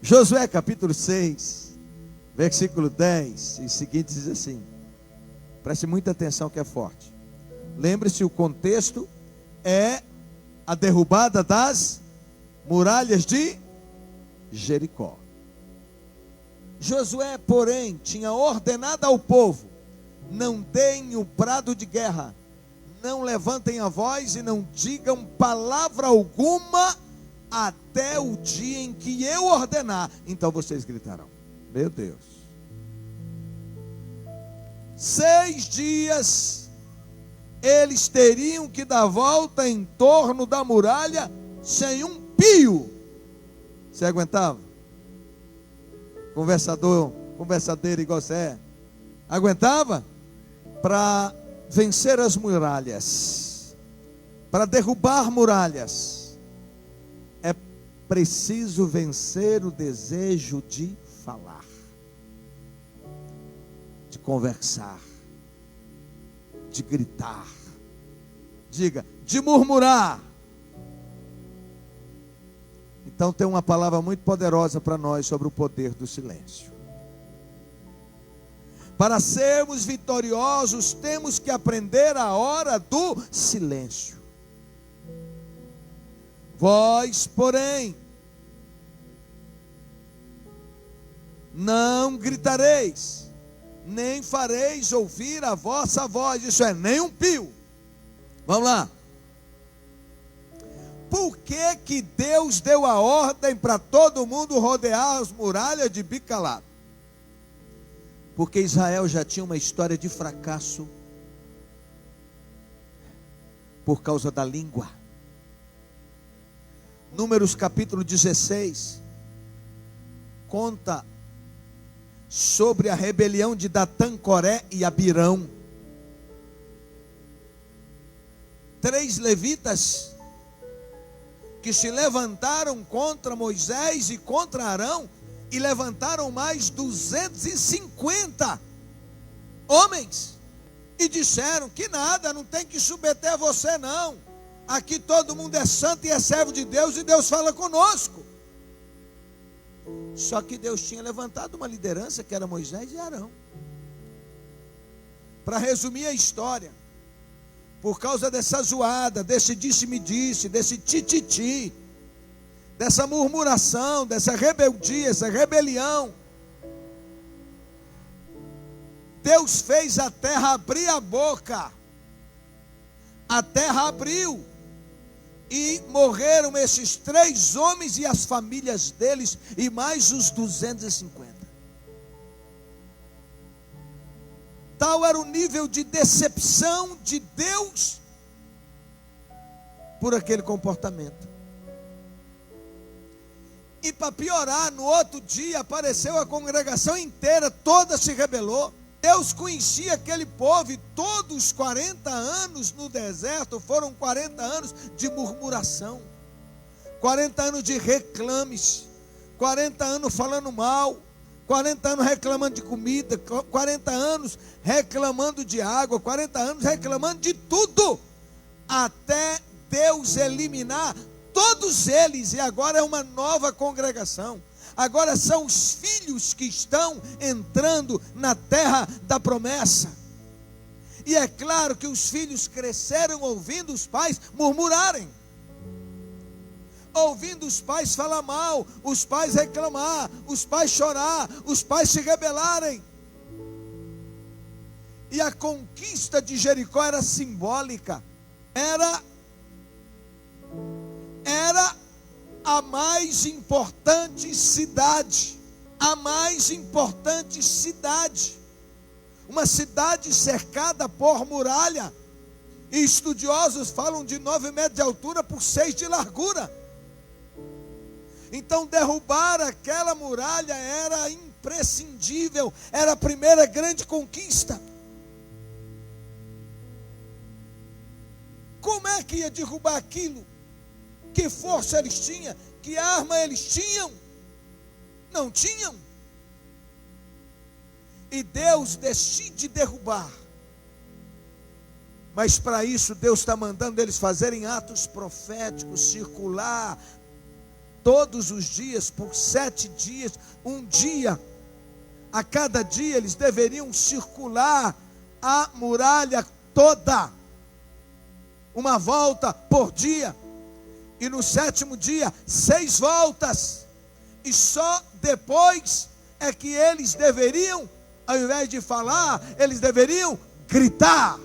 Josué capítulo 6, versículo 10 e seguinte diz assim, preste muita atenção que é forte. Lembre-se, o contexto é a derrubada das muralhas de Jericó. Josué, porém, tinha ordenado ao povo: não deem o brado de guerra, não levantem a voz e não digam palavra alguma até o dia em que eu ordenar. Então vocês gritarão. Meu Deus. 6 dias eles teriam que dar volta em torno da muralha sem um pio. Você aguentava? Conversadeiro igual você é. Aguentava? Para vencer as muralhas, para derrubar muralhas, é preciso vencer o desejo de falar, de conversar, de gritar, diga, de murmurar. Então tem uma palavra muito poderosa para nós sobre o poder do silêncio. Para sermos vitoriosos, temos que aprender a hora do silêncio. Vós, porém, não gritareis, nem fareis ouvir a vossa voz. Isso é, nem um pio. Vamos lá. Por que Deus deu a ordem para todo mundo rodear as muralhas de bico calado? Porque Israel já tinha uma história de fracasso por causa da língua. Números capítulo 16 conta sobre a rebelião de Datã, Coré e Abirão. 3 levitas que se levantaram contra Moisés e contra Arão, e levantaram mais 250 homens, e disseram que nada, não tem que submeter a você não, aqui todo mundo é santo e é servo de Deus, e Deus fala conosco. Só que Deus tinha levantado uma liderança que era Moisés e Arão. Para resumir a história, por causa dessa zoada, desse disse-me-disse, desse tititi, dessa murmuração, dessa rebeldia, essa rebelião, Deus fez a terra abrir a boca. A terra abriu, e morreram esses 3 homens e as famílias deles, e mais os 250. Tal era o nível de decepção de Deus por aquele comportamento. E para piorar, no outro dia apareceu a congregação inteira, toda se rebelou. Deus conhecia aquele povo, e todos os 40 anos no deserto foram 40 anos de murmuração, 40 anos de reclames, 40 anos falando mal, 40 anos reclamando de comida, 40 anos reclamando de água, 40 anos reclamando de tudo, até Deus eliminar todos eles. E agora é uma nova congregação. Agora são os filhos que estão entrando na terra da promessa. E é claro que os filhos cresceram ouvindo os pais murmurarem, ouvindo os pais falar mal, os pais reclamar, os pais chorar, os pais se rebelarem. E a conquista de Jericó era simbólica, era a mais importante cidade, uma cidade cercada por muralha, e estudiosos falam de 9 metros de altura por 6 de largura. Então derrubar aquela muralha era imprescindível, era a primeira grande conquista. Como é que ia derrubar aquilo? Que força eles tinham? Que arma eles tinham? Não tinham. E Deus decide derrubar. Mas para isso Deus está mandando eles fazerem atos proféticos, circular todos os dias, por 7 dias, um dia, a cada dia eles deveriam circular a muralha toda, uma volta por dia, e no 7º dia, 6 voltas, e só depois é que eles deveriam, ao invés de falar, eles deveriam gritar,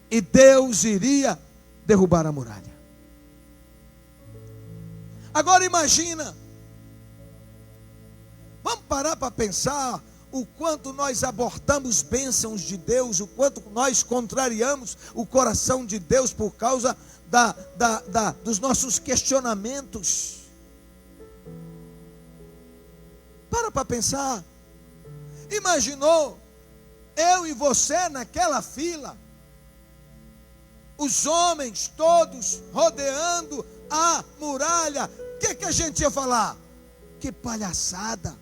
e Deus iria derrubar a muralha. Agora imagina, vamos parar para pensar o quanto nós abortamos bênçãos de Deus, o quanto nós contrariamos o coração de Deus por causa dos nossos questionamentos. Para pensar. Imaginou eu e você naquela fila, os homens todos rodeando a muralha, o que a gente ia falar? Que palhaçada!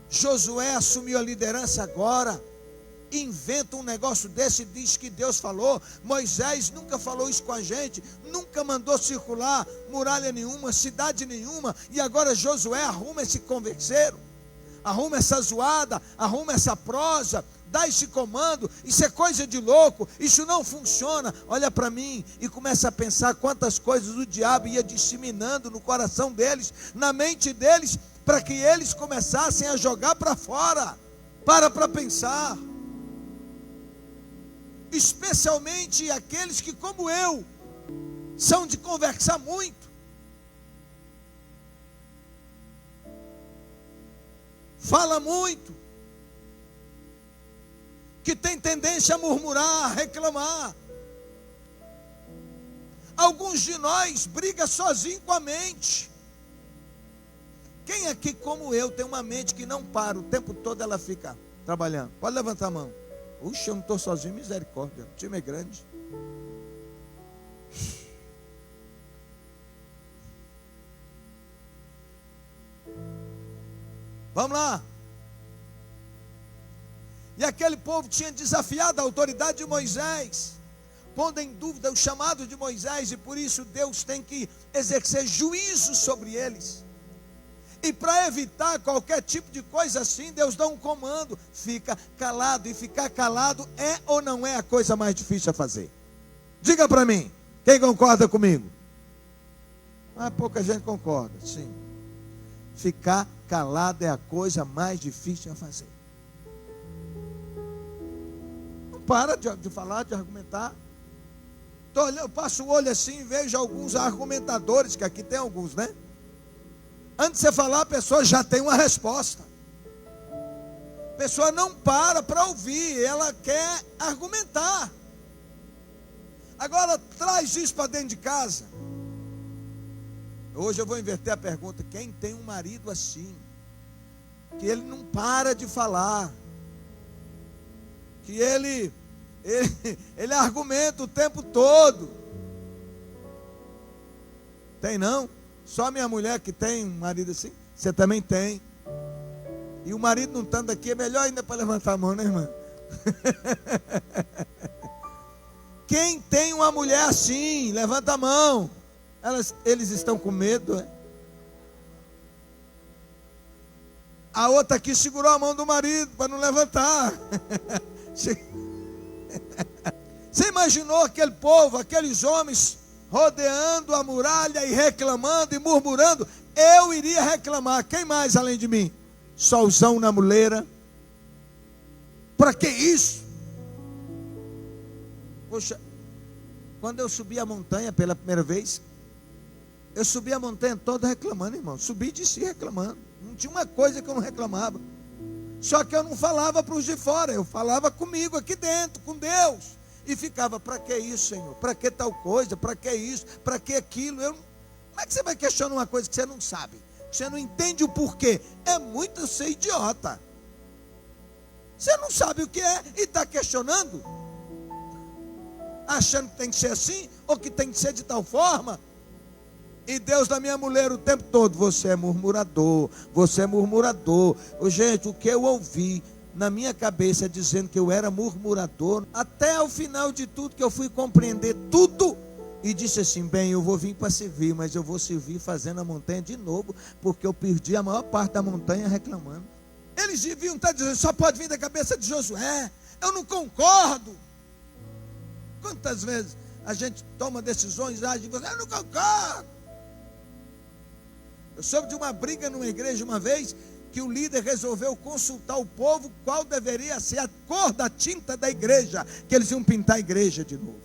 Josué assumiu a liderança agora, inventa um negócio desse e diz que Deus falou. Moisés nunca falou isso com a gente, nunca mandou circular muralha nenhuma, cidade nenhuma, e agora Josué arruma esse converseiro, arruma essa zoada, arruma essa prosa, dá esse comando. Isso é coisa de louco, isso não funciona. Olha para mim e começa a pensar quantas coisas o diabo ia disseminando no coração deles, na mente deles, para que eles começassem a jogar para fora. Para pensar, especialmente aqueles que, como eu, são de conversar muito, fala muito, que tem tendência a murmurar, a reclamar. Alguns de nós brigam sozinho com a mente. Quem aqui, como eu, tem uma mente que não para, o tempo todo ela fica trabalhando? Pode levantar a mão. Uxa, eu não estou sozinho, misericórdia, o time é grande. Vamos lá. E aquele povo tinha desafiado a autoridade de Moisés, pondo em dúvida o chamado de Moisés, e por isso Deus tem que exercer juízo sobre eles. E para evitar qualquer tipo de coisa assim, Deus dá um comando: fica calado. E ficar calado é ou não é a coisa mais difícil a fazer? Diga para mim, quem concorda comigo? Pouca gente concorda, sim. Ficar calado é a coisa mais difícil a fazer. Não para de falar, de argumentar. Eu passo o olho assim e vejo alguns argumentadores, que aqui tem alguns, né? Antes de você falar, a pessoa já tem uma resposta. A pessoa não para ouvir, ela quer argumentar. Agora, traz isso para dentro de casa. Hoje eu vou inverter a pergunta: quem tem um marido assim, que ele não para de falar, que ele argumenta o tempo todo? Tem não? Só minha mulher que tem um marido assim? Você também tem. E o marido não estando aqui, é melhor ainda para levantar a mão, né, irmã? Quem tem uma mulher assim, levanta a mão. Eles estão com medo, é? A outra aqui segurou a mão do marido para não levantar. Você imaginou aquele povo, aqueles homens rodeando a muralha e reclamando e murmurando? Eu iria reclamar. Quem mais além de mim? Solzão na muleira. Para que isso? Poxa, quando eu subi a montanha pela primeira vez, eu subi a montanha toda reclamando, irmão. Subi de si reclamando. Não tinha uma coisa que eu não reclamava. Só que eu não falava para os de fora, eu falava comigo aqui dentro, com Deus. E ficava: para que isso, Senhor? Para que tal coisa? Para que isso? Para que aquilo? Como é que você vai questionar uma coisa que você não sabe? Que você não entende o porquê? É muito ser idiota. Você não sabe o que é e está questionando, achando que tem que ser assim, ou que tem que ser de tal forma. E Deus da minha mulher o tempo todo: você é murmurador, você é murmurador. Gente, o que eu ouvi na minha cabeça dizendo que eu era murmurador, até o final de tudo que eu fui compreender tudo, e disse assim: bem, eu vou vir para servir, mas eu vou servir fazendo a montanha de novo, porque eu perdi a maior parte da montanha reclamando. Eles deviam estar dizendo: só pode vir da cabeça de Josué, eu não concordo. Quantas vezes a gente toma decisões, age, eu não concordo. Eu soube de uma briga numa igreja uma vez, que o líder resolveu consultar o povo qual deveria ser a cor da tinta da igreja, que eles iam pintar a igreja de novo.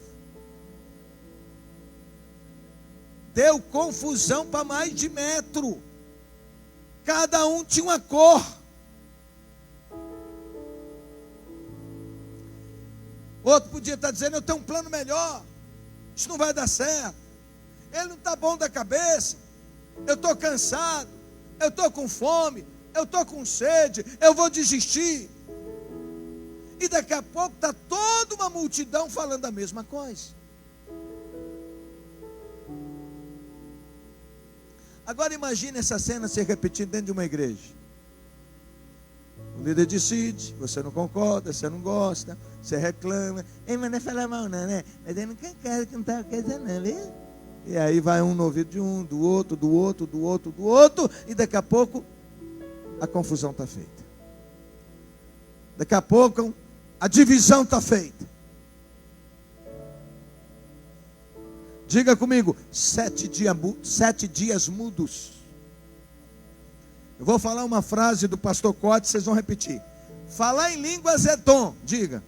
Deu confusão para mais de metro. Cada um tinha uma cor. Outro podia estar dizendo: eu tenho um plano melhor, isso não vai dar certo, ele não está bom da cabeça, eu estou cansado, eu estou com fome, eu estou com sede, eu vou desistir. E daqui a pouco está toda uma multidão falando a mesma coisa. Agora imagine essa cena se repetindo dentro de uma igreja. O líder decide, você não concorda, você não gosta, você reclama. Ei, mas não é falar mal não, né? Mas eu não quero cantar coisa não, viu? E aí vai um no ouvido de um, do outro, do outro, do outro, do outro. E daqui a pouco a confusão está feita. Daqui a pouco a divisão está feita. Diga comigo: 7 dias mudos. Eu vou falar uma frase do pastor Cote, vocês vão repetir. Falar em línguas é dom, diga.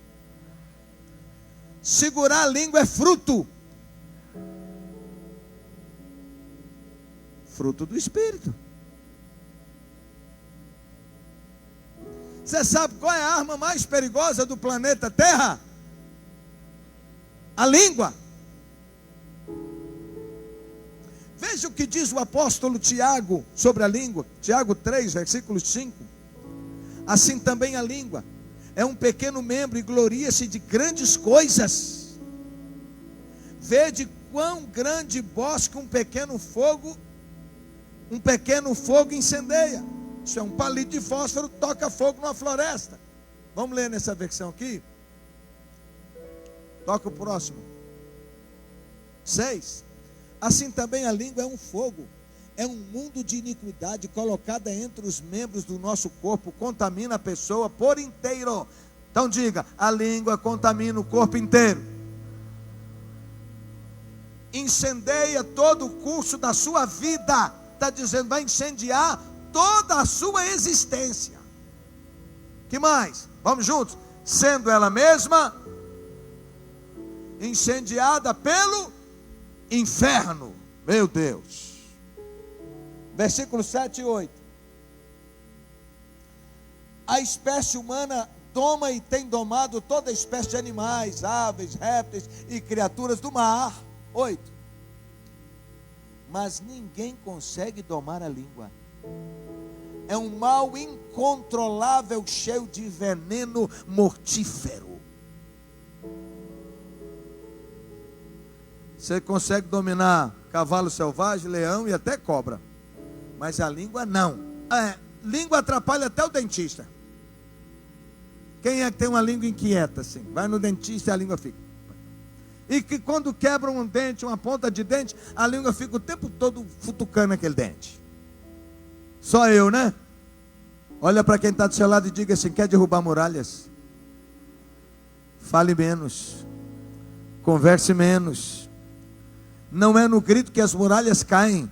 Segurar a língua é fruto. Fruto do Espírito. Você sabe qual é a arma mais perigosa do planeta Terra? A língua. Veja o que diz o apóstolo Tiago sobre a língua. Tiago 3, versículo 5. Assim também a língua é um pequeno membro e gloria-se de grandes coisas. Vede quão grande bosque um pequeno fogo incendeia. Isso é um palito de fósforo, toca fogo numa floresta. Vamos ler nessa versão aqui. Toca o próximo. 6. Assim também a língua é um fogo, é um mundo de iniquidade colocada entre os membros do nosso corpo, contamina a pessoa por inteiro. Então diga: a língua contamina o corpo inteiro. Incendeia todo o curso da sua vida. Está dizendo, vai incendiar toda a sua existência. Que mais? Vamos juntos. Sendo ela mesma incendiada pelo inferno. Meu Deus. Versículo 7 e 8. A espécie humana toma e tem domado toda espécie de animais, aves, répteis e criaturas do mar. 8. Mas ninguém consegue domar a língua. É um mal incontrolável, cheio de veneno mortífero. Você consegue dominar cavalo selvagem, leão e até cobra, mas a língua não. Língua atrapalha até o dentista. Quem é que tem uma língua inquieta assim? Vai no dentista e a língua fica. E que quando quebra um dente, uma ponta de dente, a língua fica o tempo todo futucando aquele dente. Só eu, né? Olha para quem está do seu lado e diga assim: quer derrubar muralhas? Fale menos, converse menos. Não é no grito que as muralhas caem,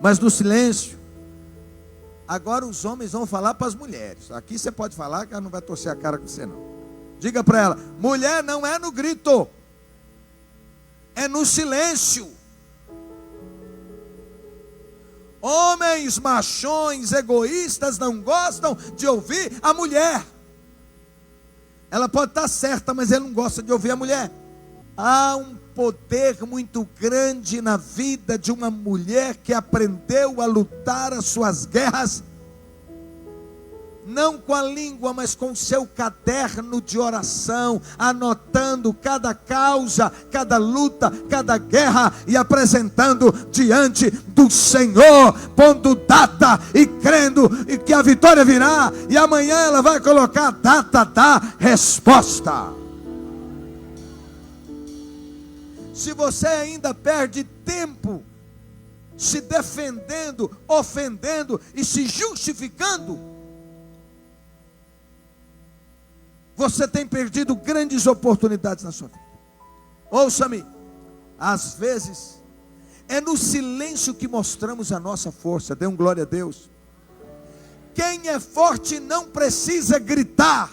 mas no silêncio. Agora os homens vão falar para as mulheres. Aqui você pode falar que ela não vai torcer a cara com você não. Diga para ela: mulher não é no grito, é no silêncio. Homens machões, egoístas, não gostam de ouvir a mulher. Ela pode estar certa, mas ele não gosta de ouvir a mulher. Há um poder muito grande na vida de uma mulher que aprendeu a lutar as suas guerras, não com a língua, mas com o seu caderno de oração, anotando cada causa, cada luta, cada guerra e apresentando diante do Senhor, pondo data e crendo que a vitória virá, e amanhã ela vai colocar a data da resposta. se você ainda perde tempo se defendendo, ofendendo e se justificando, você tem perdido grandes oportunidades na sua vida. Ouça-me, às vezes é no silêncio que mostramos a nossa força. Dê um glória a Deus. Quem é forte não precisa gritar,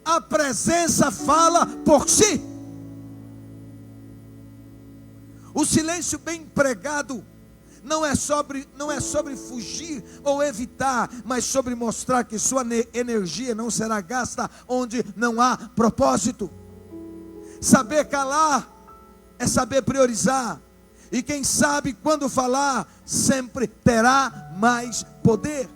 a presença fala por si. O silêncio bem empregado não é sobre fugir ou evitar, mas sobre mostrar que sua energia não será gasta onde não há propósito. Saber calar é saber priorizar, e quem sabe quando falar sempre terá mais poder.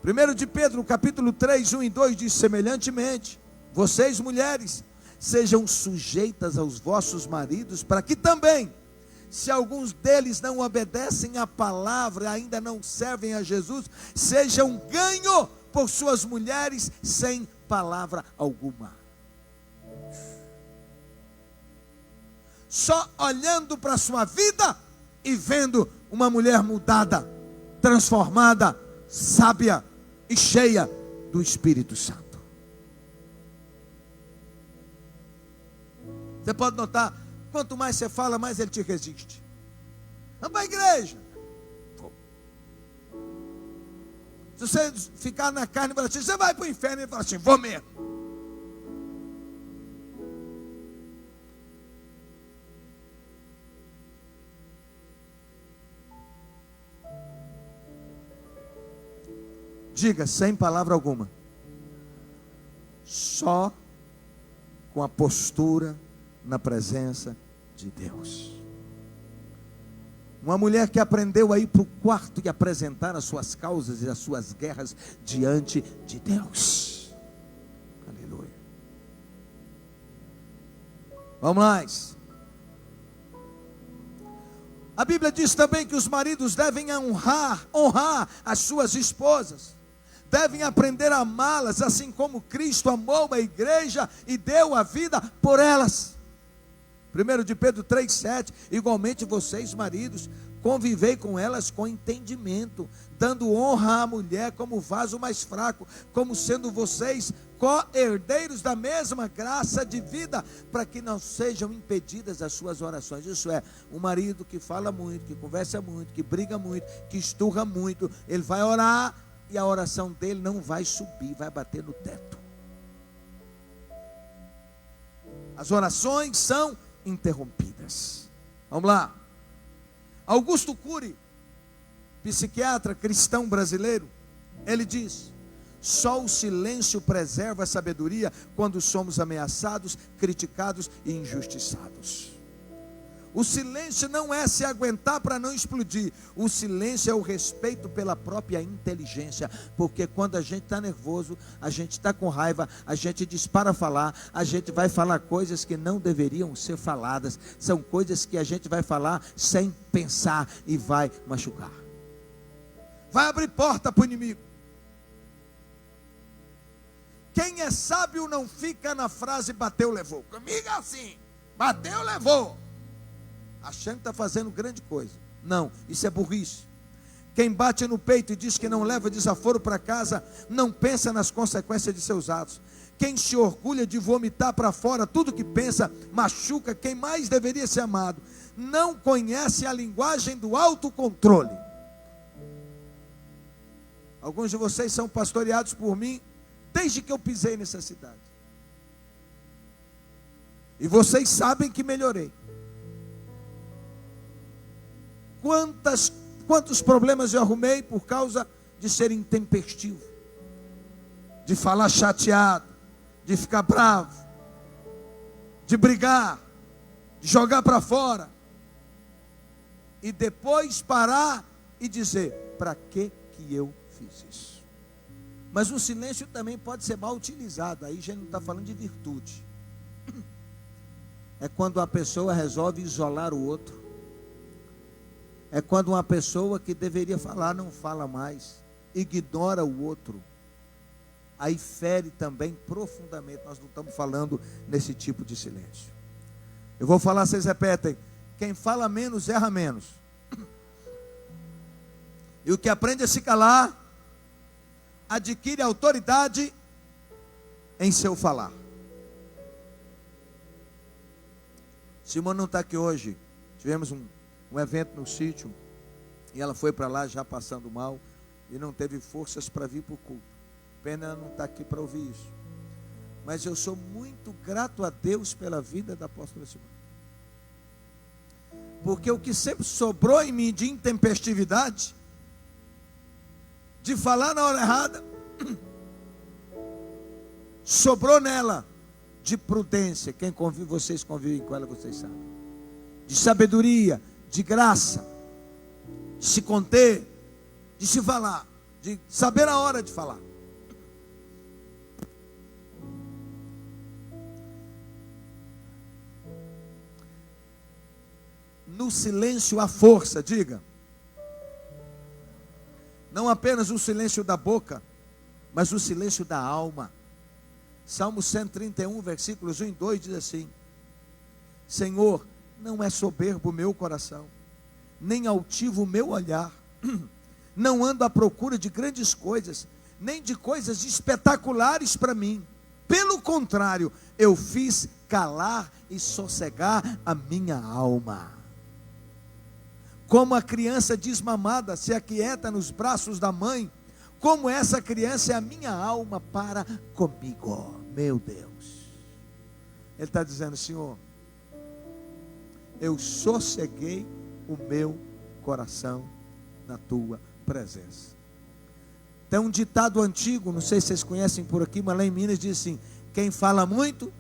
1 de Pedro, capítulo 3, 1 e 2 diz: semelhantemente, vocês mulheres, sejam sujeitas aos vossos maridos, para que também, se alguns deles não obedecem à palavra, ainda não servem a Jesus, sejam ganho por suas mulheres sem palavra alguma. Só olhando para a sua vida e vendo uma mulher mudada, transformada, sábia e cheia do Espírito Santo. Você pode notar, quanto mais você fala, mais ele te resiste. Vamos para a igreja. Se você ficar na carne e falar assim, você vai para o inferno, ele fala assim, vou mesmo. Diga, sem palavra alguma. Só com a postura na presença de Deus. Uma mulher que aprendeu a ir para o quarto e apresentar as suas causas e as suas guerras diante de Deus. Aleluia. Vamos mais. A Bíblia diz também que os maridos devem honrar as suas esposas. Devem aprender a amá-las, assim como Cristo amou a igreja e deu a vida por elas. 1 de Pedro 3,7, igualmente vocês, maridos, convivei com elas com entendimento, dando honra à mulher como vaso mais fraco, como sendo vocês co-herdeiros da mesma graça de vida, para que não sejam impedidas as suas orações. Isso é, um marido que fala muito, que conversa muito, que briga muito, que esturra muito, ele vai orar e a oração dele não vai subir, vai bater no teto. As orações são interrompidas. Vamos lá. Augusto Cury, psiquiatra cristão brasileiro, ele diz: só o silêncio preserva a sabedoria quando somos ameaçados, criticados e injustiçados. O silêncio não é se aguentar para não explodir. O silêncio é o respeito pela própria inteligência. Porque quando a gente está nervoso, a gente está com raiva, a gente dispara a falar, a gente vai falar coisas que não deveriam ser faladas. São coisas que a gente vai falar sem pensar e vai machucar. Vai abrir porta para o inimigo. Quem é sábio não fica na frase bateu, levou. Comigo é assim, bateu, levou, achando que está fazendo grande coisa. Não, isso é burrice. Quem bate no peito e diz que não leva desaforo para casa, não pensa nas consequências de seus atos. Quem se orgulha de vomitar para fora tudo que pensa, machuca quem mais deveria ser amado. Não conhece a linguagem do autocontrole. Alguns de vocês são pastoreados por mim desde que eu pisei nessa cidade. E vocês sabem que melhorei. Quantos problemas eu arrumei por causa de ser intempestivo, de falar chateado, de ficar bravo, de brigar, de jogar para fora, e depois parar e dizer: para que eu fiz isso? Mas o silêncio também pode ser mal utilizado. Aí já não está falando de virtude. É quando a pessoa resolve isolar o outro. É quando uma pessoa que deveria falar não fala mais, ignora o outro. Aí fere também profundamente. Nós não estamos falando nesse tipo de silêncio. Eu vou falar, vocês repetem. Quem fala menos, erra menos. E o que aprende a se calar, adquire autoridade em seu falar. Simone não está aqui hoje. Tivemos um evento no sítio, e ela foi para lá já passando mal, e não teve forças para vir para o culto. Pena ela não está aqui para ouvir isso. Mas eu sou muito grato a Deus pela vida da apóstola Simone. Porque o que sempre sobrou em mim de intempestividade, de falar na hora errada, sobrou nela de prudência. Quem convive, vocês convivem com ela, vocês sabem. De sabedoria, de graça, de se conter, de se falar, de saber a hora de falar. No silêncio há força, diga. Não apenas o silêncio da boca, mas o silêncio da alma. Salmo 131, versículos 1 e 2 diz assim: Senhor, não é soberbo o meu coração, nem altivo o meu olhar. Não ando à procura de grandes coisas, nem de coisas espetaculares para mim. Pelo contrário, eu fiz calar e sossegar a minha alma. Como a criança desmamada se aquieta nos braços da mãe, como essa criança é a minha alma para comigo. Meu Deus. Ele está dizendo: Senhor, eu sosseguei o meu coração na tua presença. Tem um ditado antigo, não sei se vocês conhecem por aqui, mas lá em Minas diz assim: quem fala muito,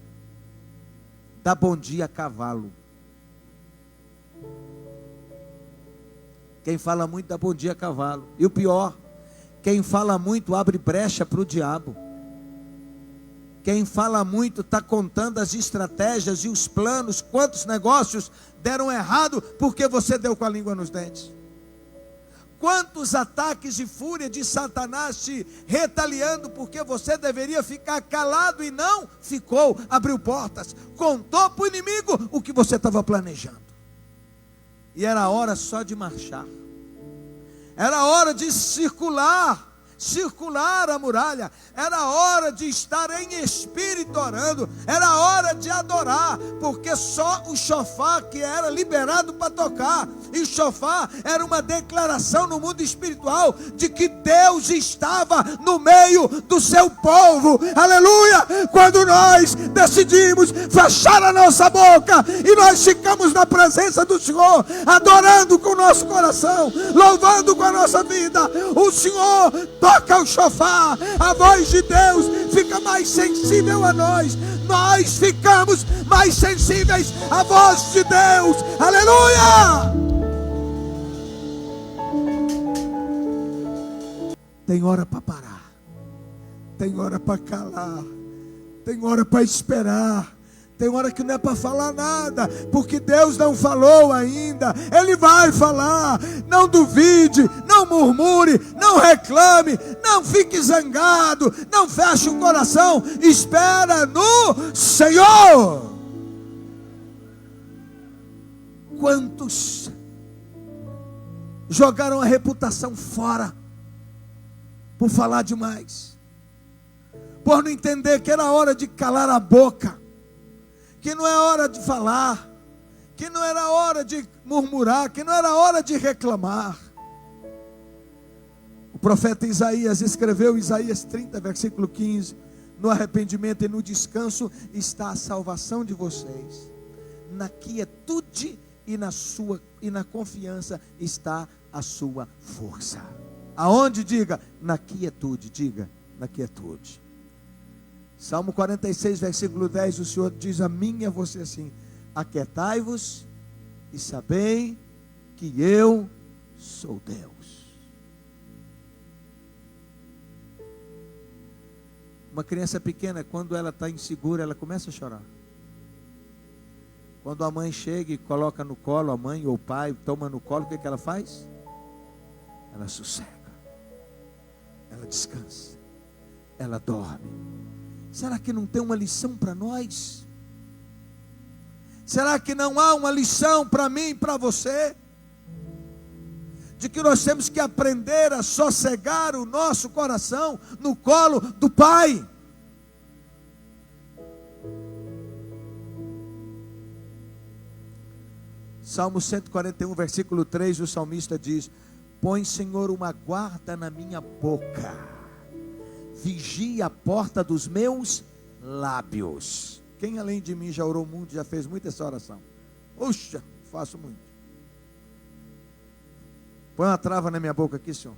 dá bom dia a cavalo. Quem fala muito dá bom dia a cavalo. E o pior, quem fala muito abre brecha para o diabo. Quem fala muito está contando as estratégias e os planos, quantos negócios deram errado porque você deu com a língua nos dentes. Quantos ataques de fúria de Satanás te retaliando porque você deveria ficar calado e não ficou, abriu portas, contou para o inimigo o que você estava planejando. E era hora só de marchar. Era hora de circular a muralha. Era hora de estar em espírito orando. Era hora de adorar, porque só o chofar que era liberado para tocar. E o chofar era uma declaração no mundo espiritual de que Deus estava no meio do seu povo. Aleluia! Quando nós decidimos fechar a nossa boca e nós ficamos na presença do Senhor, adorando com o nosso coração, louvando com a nossa vida, o Senhor toca o chofar, a voz de Deus fica mais sensível a nós. Nós ficamos mais sensíveis à voz de Deus. Aleluia! Tem hora para parar, tem hora para calar, tem hora para esperar. Tem hora que não é para falar nada, porque Deus não falou ainda. Ele vai falar. Não duvide, não murmure, não reclame, não fique zangado, não feche o coração. Espera no Senhor. Quantos jogaram a reputação fora por falar demais, por não entender que era hora de calar a boca, que não é hora de falar, que não era hora de murmurar, que não era hora de reclamar. O profeta Isaías escreveu, Isaías 30, versículo 15: no arrependimento e no descanso está a salvação de vocês, na quietude e na confiança está a sua força. Aonde? Diga, na quietude, diga, na quietude. Salmo 46, versículo 10, o Senhor diz a mim e a você assim: aquietai-vos e sabei que eu sou Deus. Uma criança pequena, quando ela está insegura, ela começa a chorar. Quando a mãe chega e coloca no colo, a mãe ou o pai toma no colo, o que ela faz? Ela sossega, ela descansa, ela dorme. Será que não tem uma lição para nós? Será que não há uma lição para mim e para você? De que nós temos que aprender a sossegar o nosso coração no colo do Pai. Salmo 141, versículo 3, o salmista diz: põe, Senhor, uma guarda na minha boca, vigia a porta dos meus lábios. Quem além de mim já orou muito, já fez muito essa oração? Puxa, faço muito. Põe uma trava na minha boca aqui, Senhor,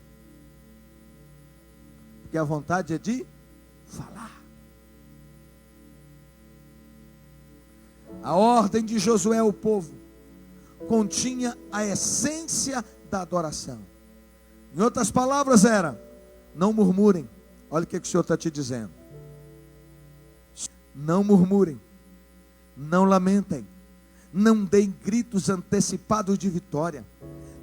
porque a vontade é de falar. A ordem de Josué ao povo continha a essência da adoração. Em outras palavras era: não murmurem. Olha o que o Senhor está te dizendo. Não murmurem, não lamentem, não deem gritos antecipados de vitória,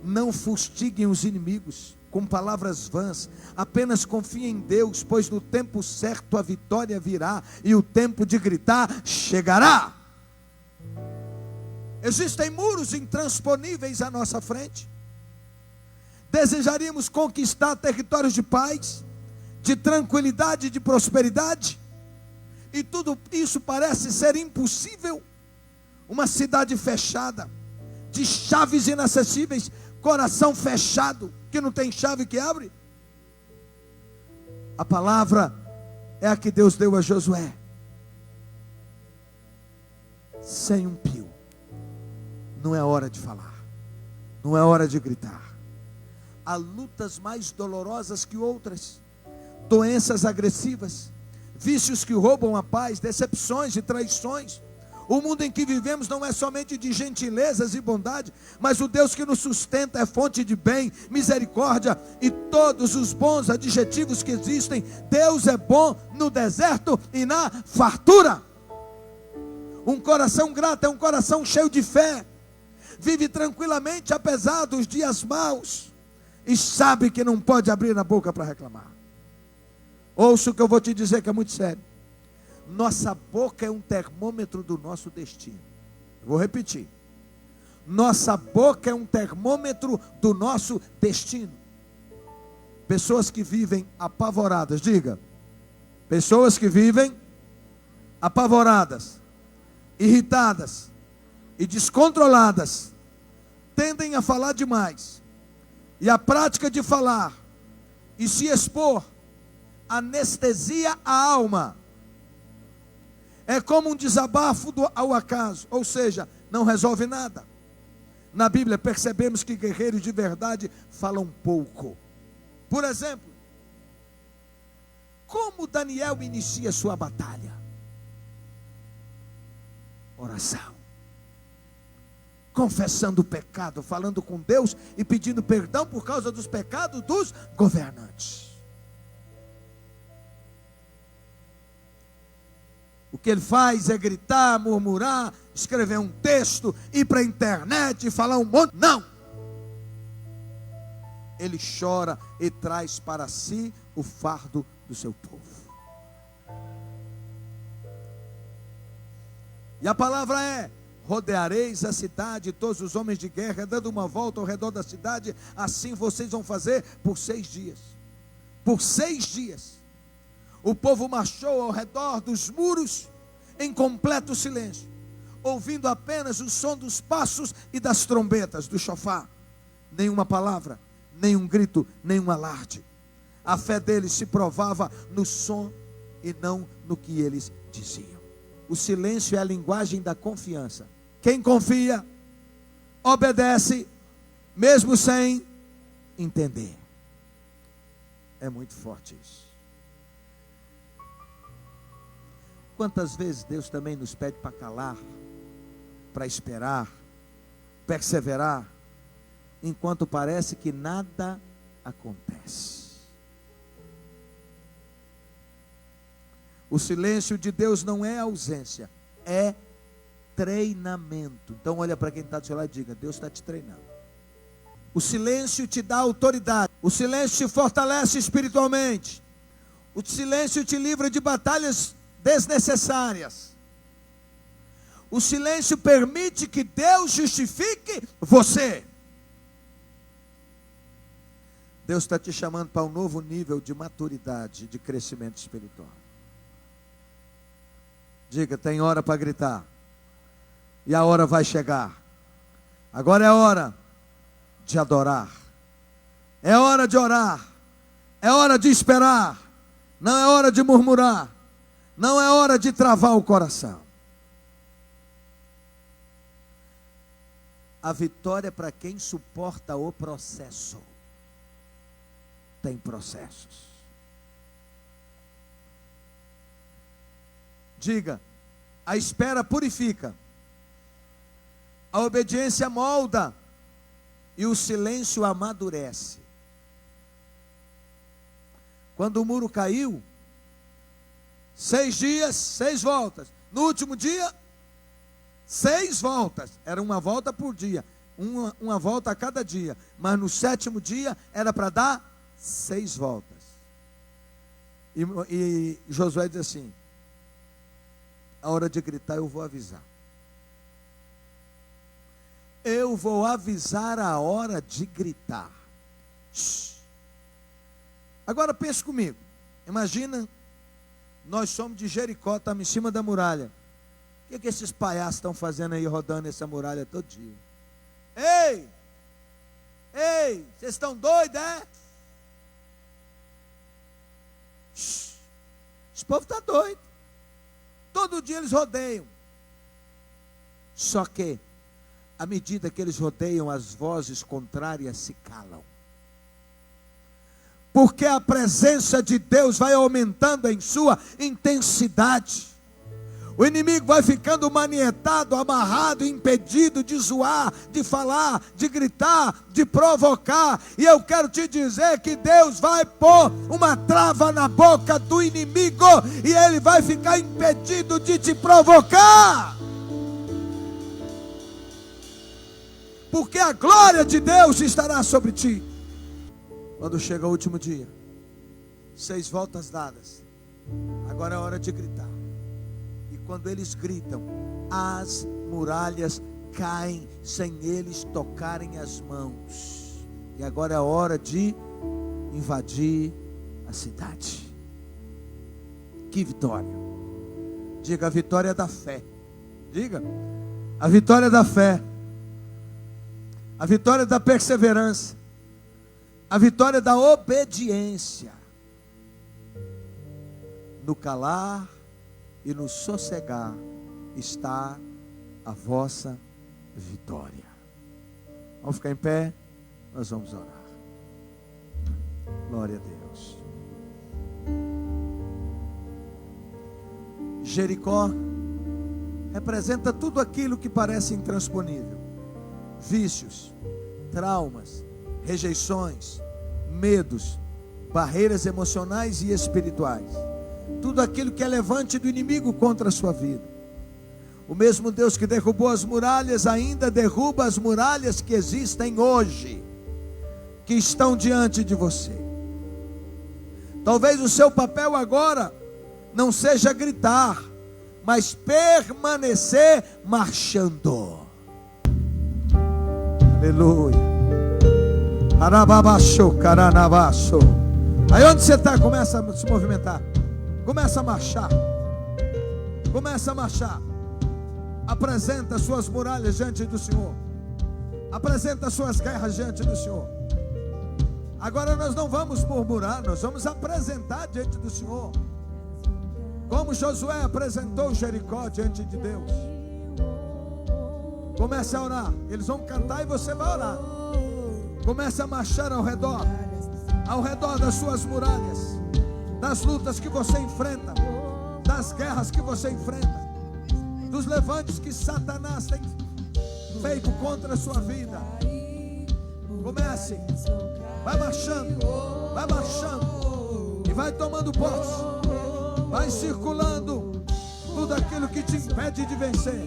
não fustiguem os inimigos com palavras vãs, apenas confiem em Deus, pois no tempo certo a vitória virá e o tempo de gritar chegará. Existem muros intransponíveis à nossa frente. Desejaríamos conquistar territórios de paz, de tranquilidade, de prosperidade, e tudo isso parece ser impossível. Uma cidade fechada, de chaves inacessíveis, coração fechado, que não tem chave que abre. A palavra é a que Deus deu a Josué: sem um pio. Não é hora de falar, não é hora de gritar. Há lutas mais dolorosas que outras, doenças agressivas, vícios que roubam a paz, decepções e traições. O mundo em que vivemos não é somente de gentilezas e bondade, mas o Deus que nos sustenta é fonte de bem, misericórdia e todos os bons adjetivos que existem. Deus é bom no deserto e na fartura. Um coração grato é um coração cheio de fé, vive tranquilamente apesar dos dias maus, e sabe que não pode abrir a boca para reclamar. Ouça o que eu vou te dizer, que é muito sério. Nossa boca é um termômetro do nosso destino. Vou repetir. Nossa boca é um termômetro do nosso destino. Pessoas que vivem apavoradas, diga. Pessoas que vivem apavoradas, irritadas e descontroladas tendem a falar demais. E a prática de falar e se expor anestesia a alma. É como um desabafo ao acaso, ou seja, não resolve nada. Na Bíblia percebemos que guerreiros de verdade falam pouco. Por exemplo, como Daniel inicia sua batalha? Oração. Confessando o pecado, falando com Deus e pedindo perdão por causa dos pecados dos governantes. O que ele faz é gritar, murmurar, escrever um texto, ir para a internet e falar um monte. Não! Ele chora e traz para si o fardo do seu povo. E a palavra é: rodeareis a cidade, todos os homens de guerra, dando uma volta ao redor da cidade. Assim vocês vão fazer por 6 dias. Por 6 dias. O povo marchou ao redor dos muros em completo silêncio, ouvindo apenas o som dos passos e das trombetas, do chofar. Nenhuma palavra, nenhum grito, nenhum alarde. A fé deles se provava no som e não no que eles diziam. O silêncio é a linguagem da confiança. Quem confia, obedece, mesmo sem entender. É muito forte isso. Quantas vezes Deus também nos pede para calar, para esperar, perseverar, enquanto parece que nada acontece. O silêncio de Deus não é ausência, é treinamento. Então olha para quem está do seu lado e diga: Deus está te treinando. O silêncio te dá autoridade. O silêncio te fortalece espiritualmente. O silêncio te livra de batalhas desnecessárias. O silêncio permite que Deus justifique você. Deus está te chamando para um novo nível de maturidade, de crescimento espiritual. Diga, tem hora para gritar. E a hora vai chegar. Agora é hora de adorar. É hora de orar. É hora de esperar. Não é hora de murmurar. Não é hora de travar o coração. A vitória é para quem suporta o processo. Tem processos. Diga, a espera purifica, a obediência molda e o silêncio amadurece. Quando o muro caiu, 6 dias, 6 voltas. No último dia, 6 voltas. Era uma volta por dia, uma volta a cada dia. Mas no 7º dia era para dar 6 voltas. E Josué diz assim: a hora de gritar eu vou avisar. Eu vou avisar a hora de gritar. Agora pense comigo. Imagina, nós somos de Jericó, estamos em cima da muralha. O que esses palhaços estão fazendo aí rodando essa muralha todo dia? Ei! Ei! Vocês estão doidos, é? Esse povo está doido. Todo dia eles rodeiam. Só que, à medida que eles rodeiam, as vozes contrárias se calam. Porque a presença de Deus vai aumentando em sua intensidade. O inimigo vai ficando manietado, amarrado, impedido de zoar, de falar, de gritar, de provocar. E eu quero te dizer que Deus vai pôr uma trava na boca do inimigo e ele vai ficar impedido de te provocar. Porque a glória de Deus estará sobre ti. Quando chega o último dia, 6 voltas dadas, agora é hora de gritar. Quando eles gritam, as muralhas caem sem eles tocarem as mãos. E agora é a hora de invadir a cidade. Que vitória! Diga, a vitória da fé. Diga, a vitória da fé. A vitória da perseverança. A vitória da obediência. No calar e no sossegar está a vossa vitória. Vamos ficar em pé, nós vamos orar. Glória a Deus. Jericó representa tudo aquilo que parece intransponível: vícios, traumas, rejeições, medos, barreiras emocionais e espirituais. Tudo aquilo que é levante do inimigo contra a sua vida. O mesmo Deus que derrubou as muralhas ainda derruba as muralhas que existem hoje, que estão diante de você. Talvez o seu papel agora não seja gritar, mas permanecer marchando. Aleluia. Arababaxo, caranabaxo. Aí onde você está, começa a se movimentar. Começa a marchar. Começa a marchar. Apresenta as suas muralhas diante do Senhor. Apresenta as suas guerras diante do Senhor. Agora nós não vamos murmurar, nós vamos apresentar diante do Senhor. Como Josué apresentou Jericó diante de Deus. Comece a orar. Eles vão cantar e você vai orar. Comece a marchar ao redor das suas muralhas, das lutas que você enfrenta, das guerras que você enfrenta, dos levantes que Satanás tem feito contra a sua vida. Comece, vai marchando e vai tomando posse, vai circulando tudo aquilo que te impede de vencer.